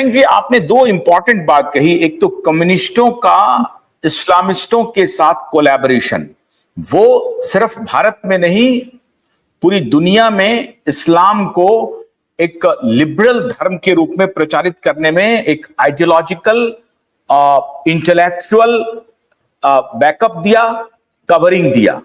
कि आपने दो इंपॉर्टेंट बात कही। एक तो कम्युनिस्टों का इस्लामिस्टों के साथ कोलैबोरेशन, वो सिर्फ भारत में नहीं पूरी दुनिया में इस्लाम को एक लिबरल धर्म के रूप में प्रचारित करने में एक आइडियोलॉजिकल इंटेलेक्चुअल बैकअप दिया, कवरिंग दिया,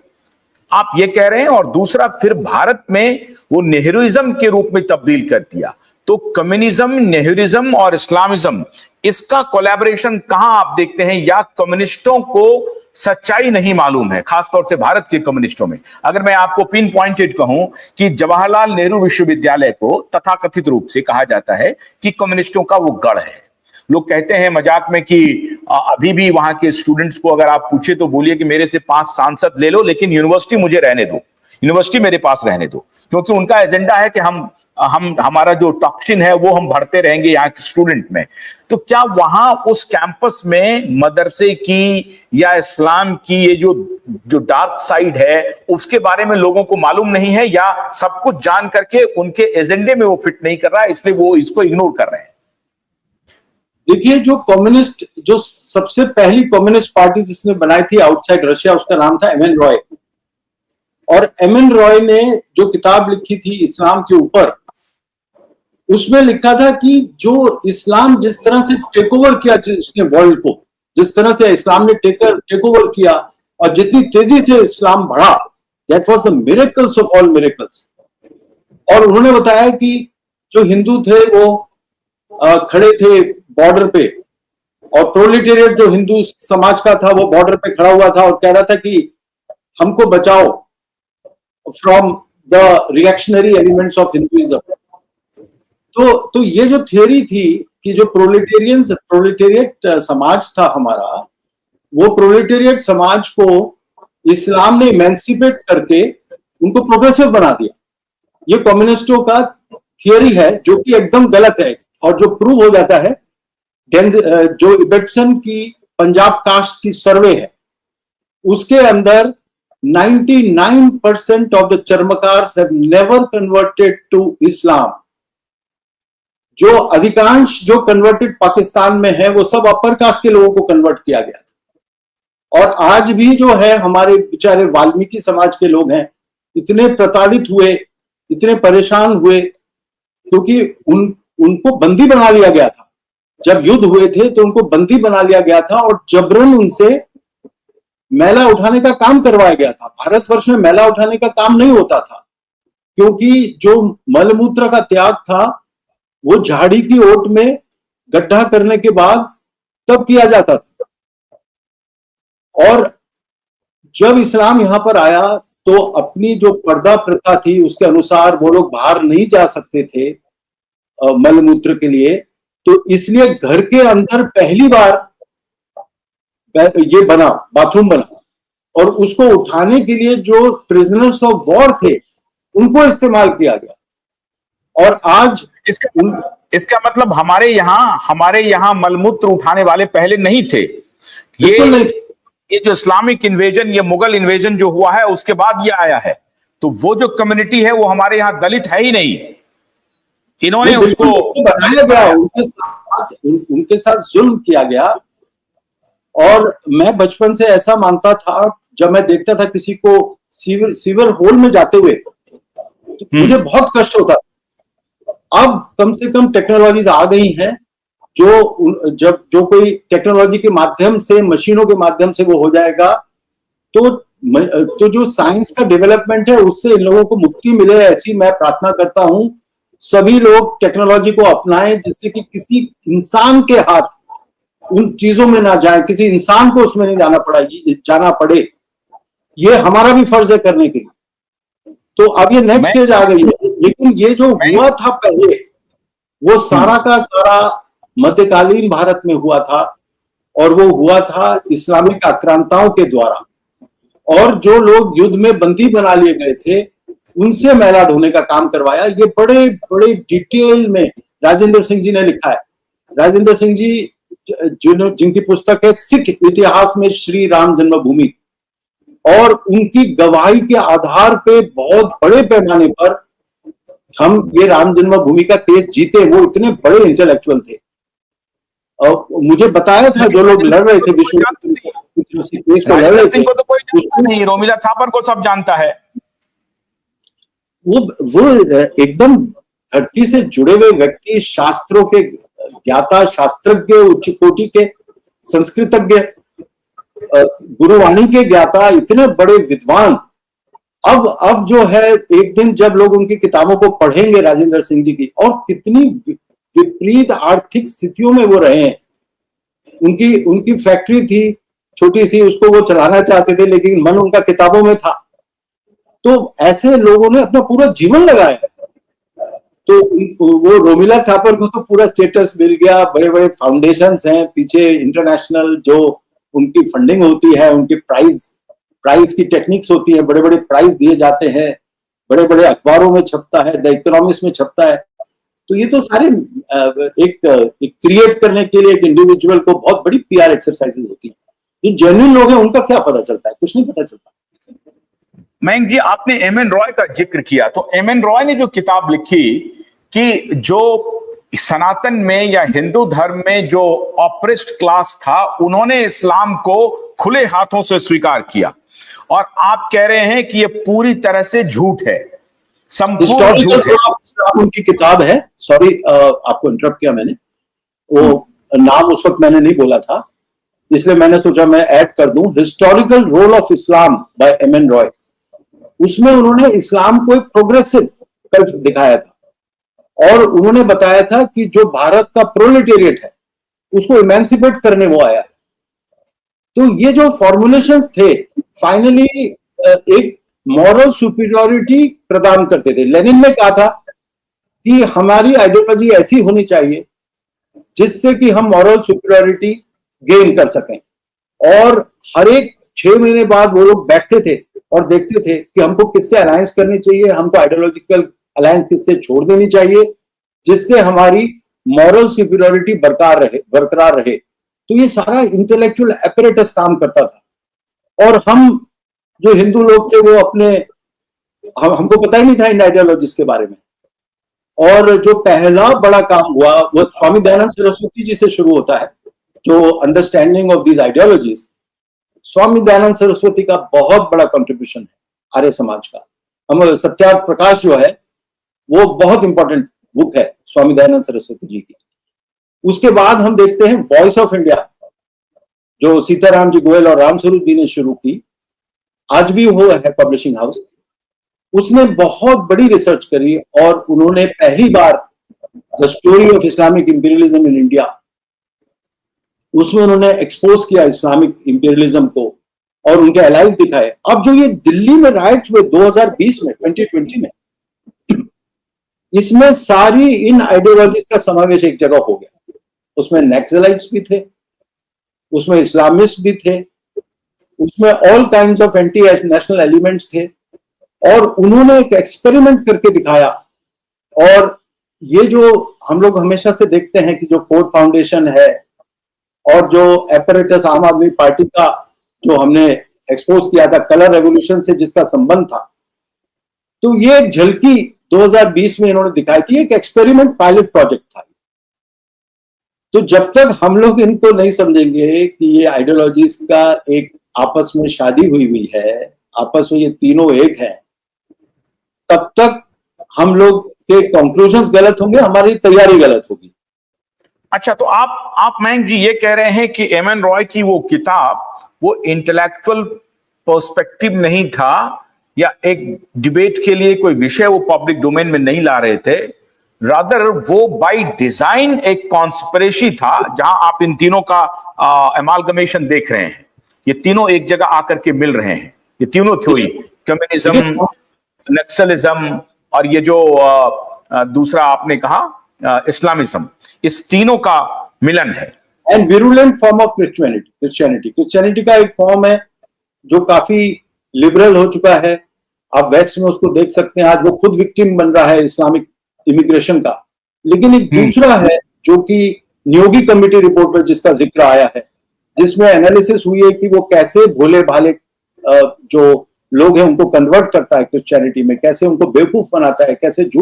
आप ये कह रहे हैं। और दूसरा फिर भारत में वो नेहरूइज्म के रूप में तब्दील कर दिया। तो कम्युनिज्म, नेहरूइज्म और इस्लामिज्म, इसका कोलैबोरेशन कहां आप देखते हैं? या कम्युनिस्टों को सच्चाई नहीं मालूम है, खासतौर से भारत के कम्युनिस्टों में? अगर मैं आपको पिन पॉइंटेड कहूं कि जवाहरलाल नेहरू विश्वविद्यालय को तथाकथित रूप से कहा जाता है कि कम्युनिस्टों का वो गढ़ है। लोग कहते हैं मजाक में कि अभी भी वहां के स्टूडेंट्स को अगर आप पूछे तो बोलिए कि मेरे से 5 सांसद ले लो, लेकिन यूनिवर्सिटी मुझे रहने दो, यूनिवर्सिटी मेरे पास रहने दो, क्योंकि उनका एजेंडा है कि हमारा जो टॉक्सिन है वो हम भरते रहेंगे यहाँ के स्टूडेंट में। तो क्या वहां उस कैंपस में मदरसे की या इस्लाम की ये जो डार्क साइड है उसके बारे में लोगों को मालूम नहीं है, या सब कुछ जान करके उनके एजेंडे में वो फिट नहीं कर रहा है इसलिए वो इसको इग्नोर कर रहे हैं? देखिए, जो कम्युनिस्ट, जो सबसे पहली कम्युनिस्ट पार्टी जिसने बनाई थी आउटसाइड रशिया, उसका नाम था एम एन रॉय। और एम एन रॉय ने जो किताब लिखी थी इस्लाम के ऊपर, उसमें लिखा था कि जो इस्लाम जिस तरह से टेक ओवर किया इसने वर्ल्ड को, जिस तरह से इस्लाम ने टेक ओवर किया और जितनी तेजी से इस्लाम बढ़ा, that was the miracles of all miracles. और उन्होंने बताया कि जो हिंदू थे वो खड़े थे बॉर्डर पे, और प्रोलेटेरिएट जो हिंदू समाज का था वो बॉर्डर पे खड़ा हुआ था और कह रहा था कि हमको बचाओ from the reactionary elements of Hinduism. तो ये जो थियरी थी कि जो प्रोलेटेरिएट समाज था हमारा, वो प्रोलेटेरिएट समाज को इस्लाम ने इमेंसिपेट करके उनको प्रोग्रेसिव बना दिया। ये कम्युनिस्टों का थियरी है जो कि एकदम गलत है, और जो प्रूव हो जाता है जो इबेटसन की पंजाब कास्ट की सर्वे है उसके अंदर 99% of the Charmakars have never converted to Islam. जो अधिकांश जो कन्वर्टेड पाकिस्तान में है वो सब अपर कास्ट के लोगों को कन्वर्ट किया गया था। और आज भी जो है हमारे बेचारे वाल्मीकि समाज के लोग हैं, इतने प्रताड़ित हुए, इतने परेशान हुए, क्योंकि उनको बंदी बना लिया गया था। जब युद्ध हुए थे तो उनको बंदी बना लिया गया था और जबरन उनसे मैला उठाने का काम करवाया गया था। भारतवर्ष में मैला उठाने का काम नहीं होता था, क्योंकि जो मलमूत्र का त्याग था वो झाड़ी की ओट में गड्ढा करने के बाद तब किया जाता था। और जब इस्लाम यहां पर आया तो अपनी जो पर्दा प्रथा थी उसके अनुसार वो लोग बाहर नहीं जा सकते थे मलमूत्र के लिए, तो इसलिए घर के अंदर पहली बार ये बना, बाथरूम बना, और उसको उठाने के लिए जो प्रिजनर्स ऑफ वॉर थे उनको इस्तेमाल किया गया। और आज इसका मतलब हमारे यहाँ मलमूत्र उठाने वाले पहले नहीं थे। ये जो इस्लामिक इन्वेजन, ये मुगल इन्वेजन जो हुआ है उसके बाद ये आया है। तो वो जो कम्युनिटी है वो हमारे यहाँ दलित है ही नहीं, इन्होंने उसको बनाया गया, उनके साथ जुल्म किया गया। और मैं बचपन से ऐसा मानता था, जब मैं देखता था किसी को सीवर होल में जाते हुए तो मुझे बहुत कष्ट होता था। अब कम से कम टेक्नोलॉजीज आ गई हैं जो कोई टेक्नोलॉजी के माध्यम से, मशीनों के माध्यम से वो हो जाएगा, तो जो साइंस का डेवलपमेंट है उससे इन लोगों को मुक्ति मिले, ऐसी मैं प्रार्थना करता हूं। सभी लोग टेक्नोलॉजी को अपनाएं जिससे कि किसी इंसान के हाथ उन चीजों में ना जाए, किसी इंसान को उसमें नहीं जाना पड़े। ये हमारा भी फर्ज है करने के लिए। तो अब ये नेक्स्ट स्टेज आ गई है, लेकिन ये जो हुआ था पहले वो सारा का सारा मध्यकालीन भारत में हुआ था, और वो हुआ था इस्लामिक आक्रांताओं के द्वारा। और जो लोग युद्ध में बंदी बना लिए गए थे उनसे मैला ढोने का काम करवाया। ये बड़े बड़े डिटेल में राजेंद्र सिंह जी ने लिखा है। राजेंद्र सिंह जी जिनकी पुस्तक है सिख इतिहास में श्री राम जन्मभूमि, और उनकी गवाही के आधार पे बहुत बड़े पैमाने पर हम ये राम जन्मभूमि का केस जीते। वो इतने बड़े इंटेलेक्चुअल थे। मुझे बताया था जो लोग लड़ रहे थे विश्व केस को लड़ रहे थे, सिंह को तो कोई जानता नहीं, रोमिला थापर को सब जानता है। वो एकदम धरती से जुड़े हुए व्यक्ति, शास्त्रों के ज्ञाता, शास्त्रज्ञ, उच्च कोटि के संस्कृतज्ञ, गुरुवाणी के ज्ञाता, इतने बड़े विद्वान। अब जो है, एक दिन जब लोग उनकी किताबों को पढ़ेंगे राजेंद्र सिंह जी की, और कितनी विपरीत आर्थिक स्थितियों में वो रहे हैं। उनकी फैक्ट्री थी छोटी सी, उसको वो चलाना चाहते थे, लेकिन मन उनका किताबों में था। तो ऐसे लोगों ने अपना पूरा जीवन लगाया। तो वो रोमिला थापर को तो पूरा स्टेटस मिल गया, बड़े बड़े फाउंडेशंस हैं पीछे इंटरनेशनल, जो उनकी फंडिंग होती है, उनकी प्राइज की टेक्निक्स होती है, बड़े बड़े प्राइज दिए जाते हैं, बड़े बड़े अखबारों में छपता है, द इकोनॉमिस्ट में छपता है। तो ये तो सारे एक क्रिएट करने के लिए एक इंडिविजुअल को बहुत बड़ी पीआर एक्सरसाइजेज होती है। जो जेन्युइन लोग हैं उनका क्या पता चलता है? कुछ नहीं पता चलता। मयंक जी, आपने एम एन रॉय का जिक्र किया, तो एम एन रॉय ने जो किताब लिखी कि जो सनातन में या हिंदू धर्म में जो ऑप्रेस्ड क्लास था, उन्होंने इस्लाम को खुले हाथों से स्वीकार किया, और आप कह रहे हैं कि ये पूरी तरह से झूठ है, संपूर्ण झूठ है। उनकी किताब है, सॉरी आपको इंटरप्ट किया मैंने, वो नाम उस वक्त मैंने नहीं बोला था, इसलिए मैंने सोचा मैं ऐड कर दूं, historical role of Islam by M N Roy. उसमें उन्होंने इस्लाम को एक प्रोग्रेसिव कल्ट दिखाया था, और उन्होंने बताया था कि जो भारत का प्रोलेटेरिएट है उसको इमेंसिपेट करने वो आया है। तो ये जो फॉर्मुलेशंस थे, फाइनली एक मॉरल सुपीरियरिटी प्रदान करते थे। लेनिन ने कहा था कि हमारी आइडियोलॉजी ऐसी होनी चाहिए जिससे कि हम मॉरल सुपीरियरिटी गेन कर सकें, और हर एक 6 महीने बाद वो लोग बैठते थे और देखते थे कि हमको किससे अलायंस करनी चाहिए, हमको आइडियोलॉजिकल अलायंस किससे छोड़ देनी चाहिए, जिससे हमारी मॉरल सुपीरियरिटी बरकरार रहे। तो ये सारा इंटेलेक्चुअल एपरेटस काम करता था, और हम जो हिंदू लोग थे वो हमको पता ही नहीं था इन आइडियोलॉजीज के बारे में। और जो पहला बड़ा काम हुआ वो स्वामी दयानंद सरस्वती जी से शुरू होता है, जो understanding of these ideologies. Swami Dayanand Saraswati का बहुत बड़ा कंट्रीब्यूशन है आर्य समाज का। हम सत्यार्थ प्रकाश जो है वो बहुत इंपॉर्टेंट बुक है स्वामी दयानंद सरस्वती जी की। उसके बाद हम देखते हैं वॉइस ऑफ इंडिया, जो सीताराम जी गोयल और रामस्वरूप जी ने शुरू की, आज भी वो है पब्लिशिंग हाउस। उसने बहुत बड़ी रिसर्च करी, और उन्होंने पहली बार the story of Islamic imperialism in India, उसमें उन्होंने एक्सपोज किया इस्लामिक इंपीरियलिज्म को और उनके एलाइज दिखाए। अब जो ये दिल्ली में राइट्स हुए 2020 में, 2020 में, इसमें सारी इन आइडियोलॉजीज का समावेश एक जगह हो गया। उसमें नक्सलाइट्स भी थे, उसमें इस्लामिस्ट भी थे, उसमें all kinds of anti national elements थे, और उन्होंने एक एक्सपेरिमेंट करके दिखाया। और ये जो हम लोग हमेशा से देखते हैं कि जो फोर्ड फाउंडेशन है और जो एपरेटस आम आदमी पार्टी का जो हमने एक्सपोज किया था कलर रेवोल्यूशन से जिसका संबंध था, तो ये एक झलकी 2020 में इन्होंने दिखाई थी। एक एक्सपेरिमेंट पायलट प्रोजेक्ट था। तो जब तक हम लोग इनको नहीं समझेंगे कि ये आइडियोलॉजीज का एक आपस में शादी हुई है, आपस में ये तीनों एक है, तब तक हम लोग के कंक्लूजन्स गलत होंगे, हमारी तैयारी गलत होगी। अच्छा, तो आप मयंक जी ये कह रहे हैं कि एम एन रॉय की वो किताब वो इंटेलेक्चुअल पर्सपेक्टिव नहीं था, या एक डिबेट के लिए कोई विषय वो पब्लिक डोमेन में नहीं ला रहे थे, रादर वो बाय डिजाइन एक कॉन्स्पिरेसी था, जहां आप इन तीनों का एमालगमेशन देख रहे हैं। ये तीनों एक जगह आकर के मिल रहे हैं, ये तीनों थ्योरी, कम्युनिज्म, नक्सलिज्म, और ये जो दूसरा आपने कहा इस्लामिज्म, इस तीनों का मिलन है। And virulent form of Christianity का एक फॉर्म है जो काफी लिबरल हो चुका है। आप वेस्ट में उसको देख सकते हैं, आज वो खुद विक्टिम बन रहा है इस्लामिक इमिग्रेशन का। लेकिन एक दूसरा है जो कि नियोगी कमेटी रिपोर्ट में जिसका जिक्र आया है, जिसमें एनालिसिस हुई है कि वो कैसे भोले भाले जो लोग हैं उनको कन्वर्ट करता है क्रिश्चियनिटी में, कैसे उनको बेवकूफ बनाता है, कैसे झूठ